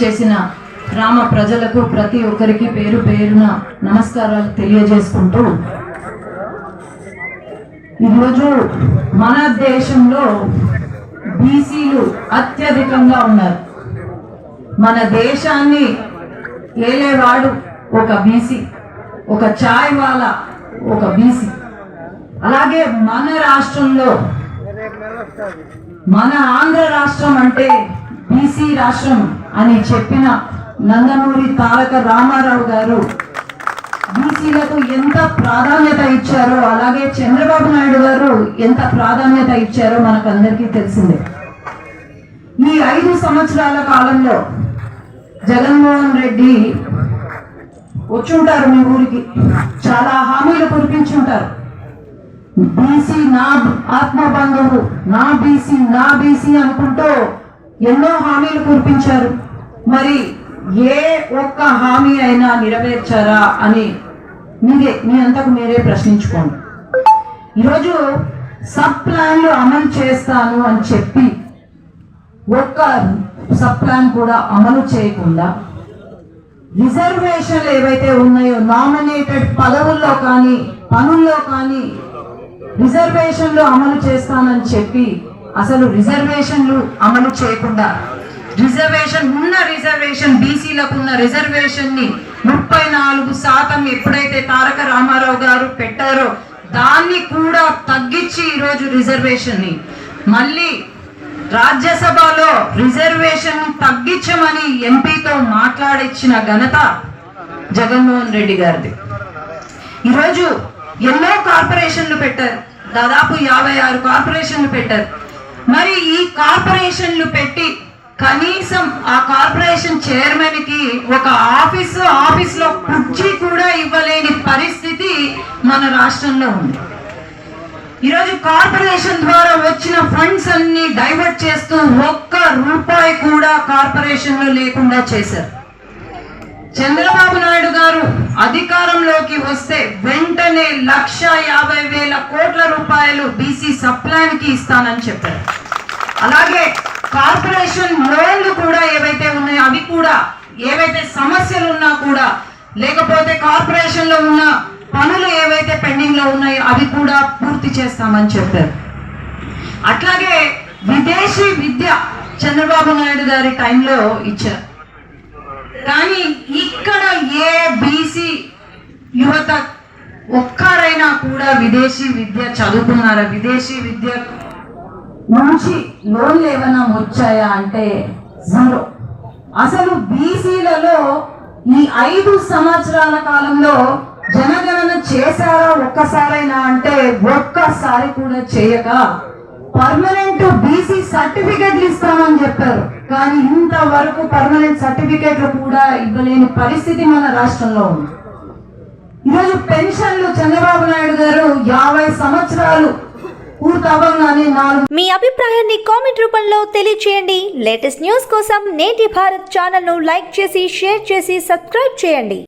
చేసిన గ్రామ ప్రజలకు ప్రతి ఒక్కరికి పేరు పేరున నమస్కారాలు తెలియజేసుకుంటూ ఈరోజు మన దేశంలో బీసీలు అత్యధికంగా ఉన్నారు. మన దేశాన్ని ఏలేవాడు ఒక బీసీ, ఒక చాయ్ వాలా ఒక బీసీ. అలాగే మన రాష్ట్రంలో మన ఆంధ్ర రాష్ట్రం అంటే బీసీ రాష్ట్రం అని చెప్పిన నందమూరి తారక రామారావు గారు బీసీలకు ఎంత ప్రాధాన్యత ఇచ్చారో, అలాగే చంద్రబాబు నాయుడు గారు ఎంత ప్రాధాన్యత ఇచ్చారో మనకందరికీ తెలిసిందే. ఈ 5 సంవత్సరాల కాలంలో జగన్మోహన్ రెడ్డి వచ్చుంటారు, మీ ఊరికి చాలా హామీలు కురిపించుంటారు. బీసీ నా ఆత్మ బంధువు, నా బీసీ అనుకుంటూ ఎన్నో హామీలు కురిపించారు. మరి ఏ ఒక్క హామీ అయినా నెరవేర్చారా అని మీ అంతకు మీరే ప్రశ్నించుకోండి. ఈరోజు సబ్ ప్లాన్లు అమలు చేస్తాను అని చెప్పి ఒక్క సబ్ ప్లాన్ కూడా అమలు చేయకుండా రిజర్వేషన్లు ఏవైతే ఉన్నాయో నామినేటెడ్ పదవుల్లో కానీ పనుల్లో కానీ రిజర్వేషన్లు అమలు చేస్తానని చెప్పి అసలు రిజర్వేషన్లు అమలు చేయకుండా రిజర్వేషన్ బీసీలకు ఉన్న రిజర్వేషన్ ని 34% ఎప్పుడైతే తారక రామారావు గారు పెట్టారో దాన్ని కూడా తగ్గించి ఈరోజు రిజర్వేషన్ ని మళ్ళీ రాజ్యసభలో రిజర్వేషన్ తగ్గించమని ఎంపీతో మాట్లాడించిన ఘనత జగన్మోహన్ రెడ్డి గారిది. ఈరోజు ఎన్నో కార్పొరేషన్లు పెట్టారు, దాదాపు 56 కార్పొరేషన్లు పెట్టారు. మరి ఈ కార్పొరేషన్లు పెట్టి కనీసం ఆ కార్పొరేషన్ చైర్మన్ కి ఒక ఆఫీస్లో కుర్చీ కూడా ఇవ్వలేని పరిస్థితి మన రాష్ట్రంలో ఉంది. ఈరోజు కార్పొరేషన్ ద్వారా వచ్చిన ఫండ్స్ అన్ని డైవర్ట్ చేస్తూ ఒక్క రూపాయి కూడా కార్పొరేషన్ లో లేకుండా చేశారు. చంద్రబాబు నాయుడు గారు అధికారంలోకి వస్తే వెంటనే 1,50,000 కోట్ల రూపాయలు బీసీ సబ్ ప్లాన్ కి ఇస్తానని చెప్పారు. అలాగే కార్పొరేషన్ లోన్లు కూడా ఏవైతే ఉన్నాయో అవి కూడా ఏవైతే సమస్యలు ఉన్నా కూడా, లేకపోతే కార్పొరేషన్ లో ఉన్న పనులు ఏవైతే పెండింగ్ లో ఉన్నాయో అవి కూడా పూర్తి చేస్తామని చెప్పారు. అట్లాగే విదేశీ విద్య చంద్రబాబు నాయుడు గారి టైంలో ఇచ్చారు. కానీ ఇక్కడ ఏ బీసీ యువత ఒక్కరైనా కూడా విదేశీ విద్య చదువుకున్నారా? విదేశీ విద్య నుంచి లోన్లు ఏమైనా వచ్చాయా అంటే జీరో. అసలు బీసీలలో ఈ 5 సంవత్సరాల కాలంలో జనగణన చేశారా ఒక్కసారైనా అంటే ఒక్కసారి కూడా చేయక పర్మనెంట్ బీసీ సర్టిఫికెట్లు ఇస్తామని చెప్పారు. కానీ ఇంతవరకు పర్మనెంట్ సర్టిఫికెట్లు కూడా ఇవ్వలేని పరిస్థితి మన రాష్ట్రంలో ఉంది. ఈరోజు పెన్షన్లు చంద్రబాబు నాయుడు గారు 50 సంవత్సరాలు పూర్తవగానే మీ అభిప్రాయాన్ని కామెంట్ రూపంలో తెలియజేయండి. లేటెస్ట్ న్యూస్ కోసం నేటి భారత్ ఛానల్ ను లైక్ చేసి, షేర్ చేసి, సబ్స్క్రైబ్ చేయండి.